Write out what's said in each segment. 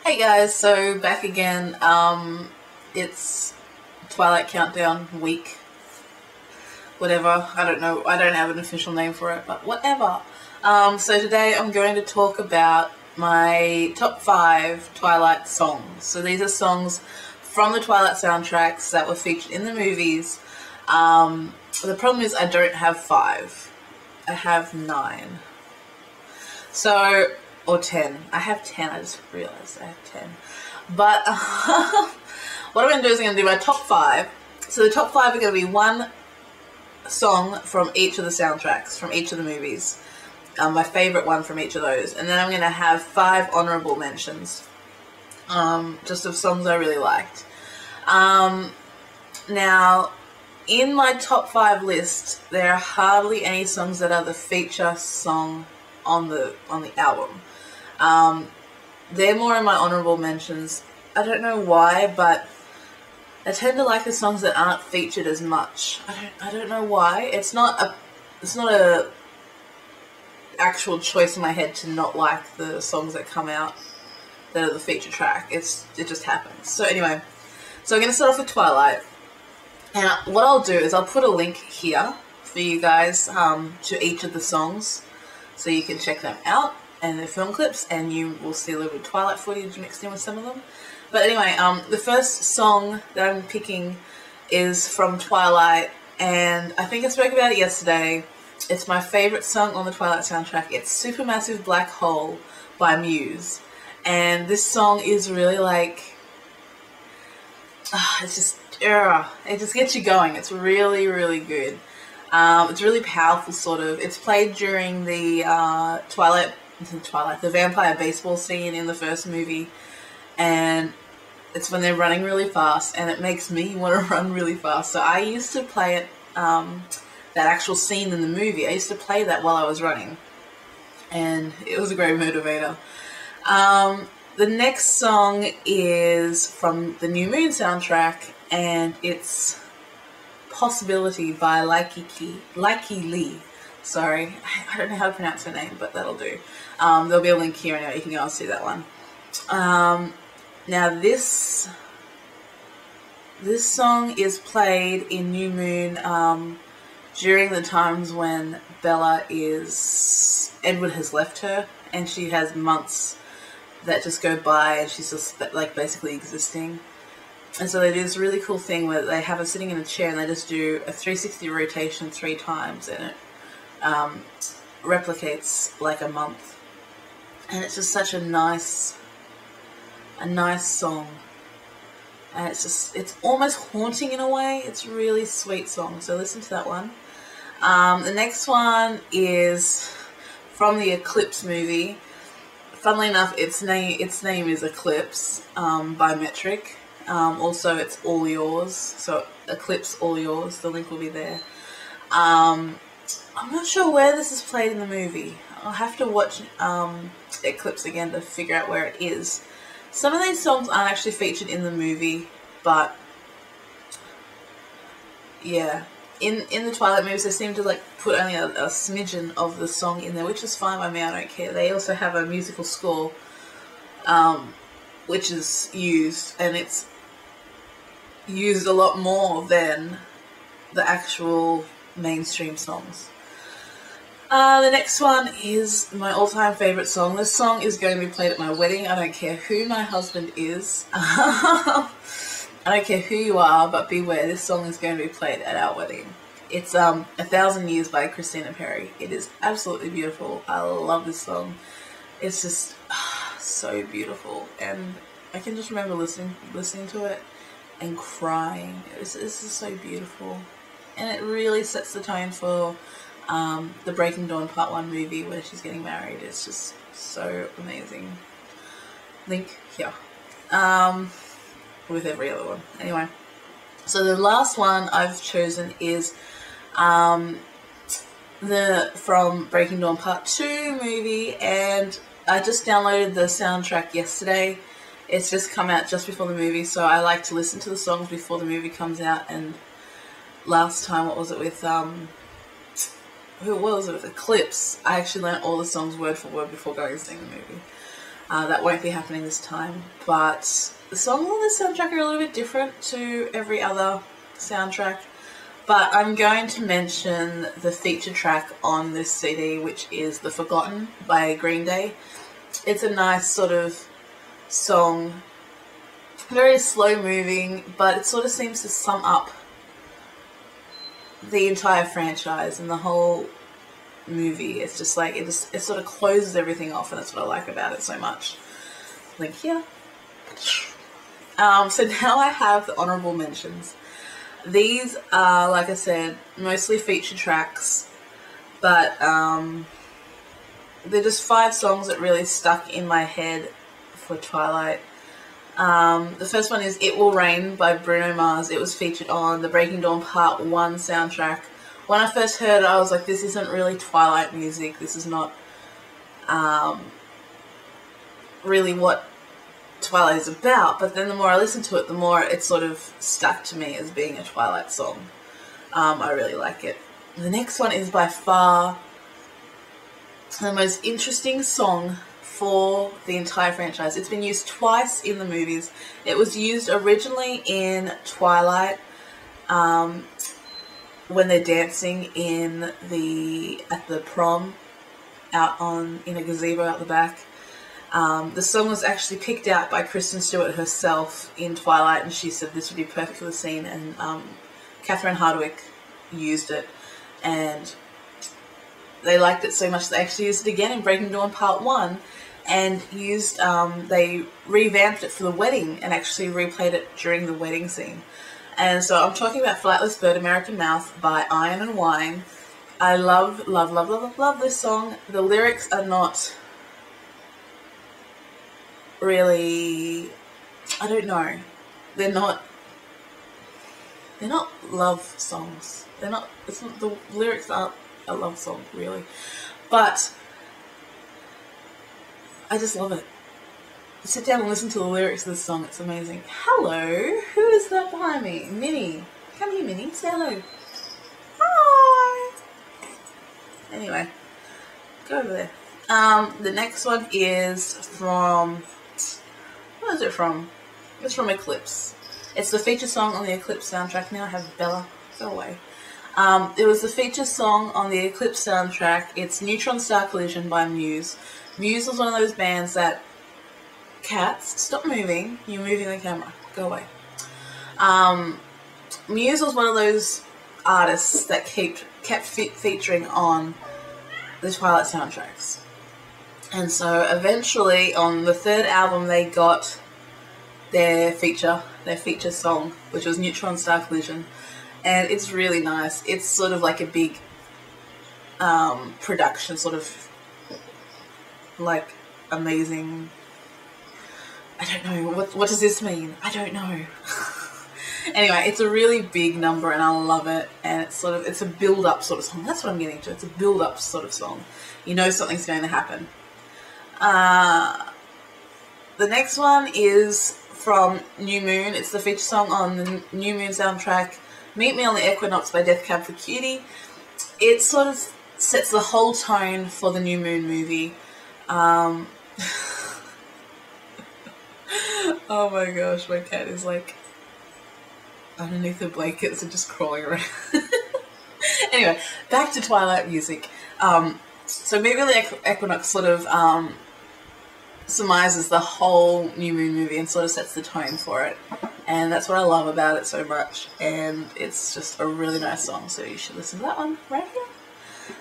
Hey guys, so back again. It's Twilight Countdown week. Whatever. I don't know. I don't have an official name for it, but whatever. So today I'm going to talk about my top 5 Twilight songs. So these are songs from the Twilight soundtracks that were featured in the movies. The problem is I don't have 5. I have 9. So, or 10. I have 10. I just realized I have 10. But what I'm going to do is I'm going to do my top 5. So the top 5 are going to be one song from each of the soundtracks, from each of the movies. My favourite one from each of those. And then I'm going to have 5 honourable mentions. Just of songs I really liked. Now, in my top 5 list, there are hardly any songs that are the feature song on the album. They're more in my honourable mentions. I don't know why, but I tend to like the songs that aren't featured as much. I don't know why. It's not a actual choice in my head to not like the songs that come out that are the feature track. It just happens. So anyway, so I'm going to start off with Twilight. And what I'll do is I'll put a link here for you guys to each of the songs, so you can check them out and the film clips, and you will see a little bit of Twilight footage mixed in with some of them. But anyway, the first song that I'm picking is from Twilight, and I think I spoke about it yesterday. It's my favourite song on the Twilight soundtrack. It's Supermassive Black Hole by Muse. And this song is really like, it just gets you going. It's really, really good. It's really powerful, sort of. It's played during the the vampire baseball scene in the first movie, and it's when they're running really fast, and it makes me want to run really fast. So I used to play it, that actual scene in the movie, I used to play that while I was running, and it was a great motivator. The next song is from the New Moon soundtrack, and it's Possibility by Lykke Li. Sorry, I don't know how to pronounce her name, but that'll do. There'll be a link here anyway, you can go and see that one. Now this song is played in New Moon during the times when Edward has left her, and she has months that just go by and she's just like basically existing. And so they do this really cool thing where they have her sitting in a chair and they just do a 360 rotation 3 times, and it replicates like a month. And it's just such a nice song. And it's almost haunting in a way. It's a really sweet song, so listen to that one. The next one is from the Eclipse movie. Funnily enough, its name is Eclipse by Metric. Also, it's All Yours, so Eclipse All Yours, the link will be there. I'm not sure where this is played in the movie. I'll have to watch Eclipse again to figure out where it is. Some of these songs aren't actually featured in the movie, but yeah. In the Twilight movies, they seem to like put only a smidgen of the song in there, which is fine by me, I don't care. They also have a musical score, which is used, and it's used a lot more than the actual mainstream songs. The next one is my all-time favourite song. This song is going to be played at my wedding. I don't care who my husband is. I don't care who you are, but beware, this song is going to be played at our wedding. It's 1,000 Years by Christina Perri. It is absolutely beautiful. I love this song. It's just so beautiful, and I can just remember listening to it and crying. It's just so beautiful, and it really sets the tone for the Breaking Dawn Part 1 movie where she's getting married. It's just so amazing. Link here. With every other one. Anyway, so the last one I've chosen is from Breaking Dawn Part 2 movie, and I just downloaded the soundtrack yesterday. It's just come out just before the movie, so I like to listen to the songs before the movie comes out. And last time, what was it with Eclipse? I actually learned all the songs word for word before going to see the movie. That won't be happening this time, but the songs on this soundtrack are a little bit different to every other soundtrack. But I'm going to mention the feature track on this CD, which is The Forgotten by Green Day. It's a nice sort of song, very slow moving, but it sort of seems to sum up the entire franchise and the whole movie. It's just like, it sort of closes everything off, and that's what I like about it so much. Link here. So now I have the honourable mentions. These are, like I said, mostly feature tracks, but they're just 5 songs that really stuck in my head for Twilight. The first one is It Will Rain by Bruno Mars. It was featured on the Breaking Dawn Part 1 soundtrack. When I first heard it, I was like, this isn't really Twilight music. This is not really what Twilight is about. But then the more I listened to it, the more it sort of stuck to me as being a Twilight song. I really like it. The next one is by far the most interesting song for the entire franchise. It's been used twice in the movies. It was used originally in Twilight when they're dancing at the prom in a gazebo out the back. The song was actually picked out by Kristen Stewart herself in Twilight, and she said this would be perfect for the scene, and Catherine Hardwicke used it, and they liked it so much they actually used it again in Breaking Dawn Part 1, and they revamped it for the wedding and actually replayed it during the wedding scene. And so I'm talking about Flightless Bird American Mouth by Iron and Wine. I love, love, love, love, love this song. The lyrics are not really, I don't know, they're not love songs. The lyrics aren't a love song, really. But I just love it. Sit down and listen to the lyrics of this song. It's amazing. Hello, who is that behind me? Minnie. Come here, Minnie. Say hello. Hi. Anyway, go over there. The next one is from, what is it from? It's from Eclipse. It's the feature song on the Eclipse soundtrack. Now I have Bella. Go away. It was the feature song on the Eclipse soundtrack. It's Neutron Star Collision by Muse. Muse was one of those bands that, cats, stop moving. You're moving the camera. Go away. Muse was one of those artists that kept featuring on the Twilight soundtracks. And so eventually on the 3rd album they got their feature song, which was Neutron Star Collision. And it's really nice. It's sort of like a big production, sort of like amazing. I don't know, what does this mean? I don't know. Anyway, it's a really big number and I love it, and it's a build-up sort of song. That's what I'm getting to. It's a build-up sort of song. You know something's going to happen. The next one is from New Moon. It's the feature song on the New Moon soundtrack, Meet Me on the Equinox by Death Cab for Cutie. It sort of sets the whole tone for the New Moon movie. Oh my gosh, my cat is like underneath the blankets and just crawling around. Anyway, back to Twilight music. So Meet Me on the Equinox sort of surmises the whole New Moon movie and sort of sets the tone for it. And that's what I love about it so much. And it's just a really nice song, so you should listen to that one right here.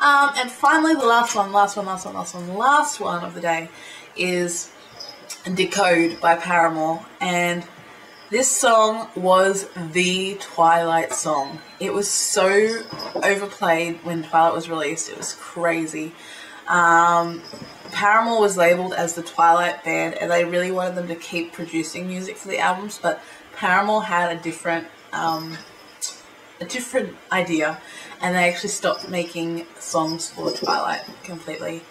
And finally, the last one of the day is Decode by Paramore. And this song was the Twilight song. It was so overplayed when Twilight was released. It was crazy. Paramore was labelled as the Twilight band, and they really wanted them to keep producing music for the albums, but Paramore had a different idea, and they actually stopped making songs for Twilight completely.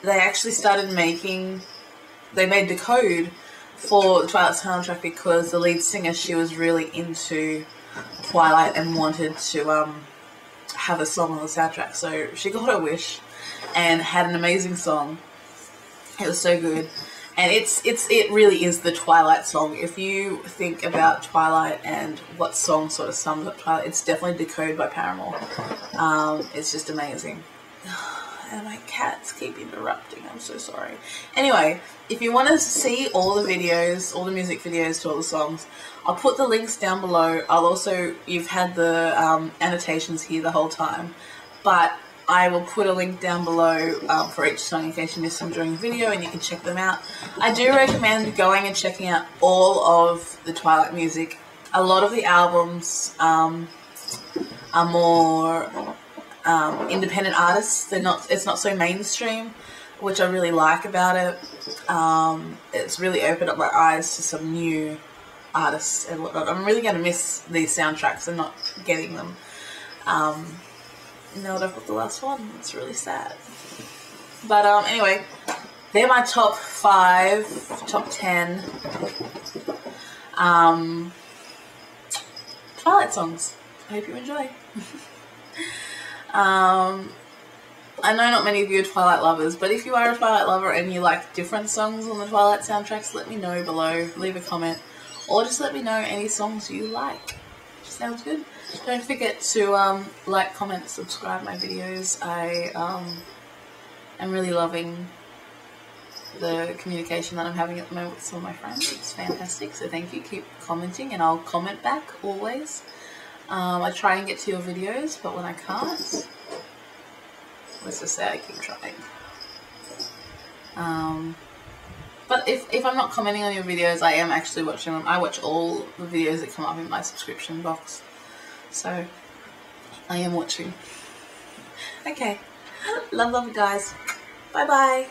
They actually started they made Decode for the Twilight soundtrack because the lead singer, she was really into Twilight and wanted to have a song on the soundtrack. So she got her wish and had an amazing song. It was so good. And it really is the Twilight song. If you think about Twilight and what song sort of sums up Twilight, it's definitely Decode by Paramore. It's just amazing. And my cats keep interrupting. I'm so sorry. Anyway, if you want to see all the videos, all the music videos to all the songs, I'll put the links down below. I'll also, you've had the annotations here the whole time, but I will put a link down below for each song in case you missed them during the video and you can check them out. I do recommend going and checking out all of the Twilight music. A lot of the albums are more independent artists. It's not so mainstream, which I really like about it. It's really opened up my eyes to some new artists and whatnot. I'm really going to miss these soundtracks and not getting them. Now that I've got the last one, it's really sad. But anyway, they're my top 5, top 10 Twilight songs. I hope you enjoy. I know not many of you are Twilight lovers, but if you are a Twilight lover and you like different songs on the Twilight soundtracks, let me know below, leave a comment, or just let me know any songs you like. Sounds good. Don't forget to like, comment, subscribe my videos. I am really loving the communication that I'm having at the moment with some of my friends. It's fantastic, so thank you. Keep commenting and I'll comment back always. I try and get to your videos, but when I can't, let's just say I keep trying. But if I'm not commenting on your videos, I am actually watching them. I watch all the videos that come up in my subscription box. So, I am watching. Okay. Love, guys. Bye-bye.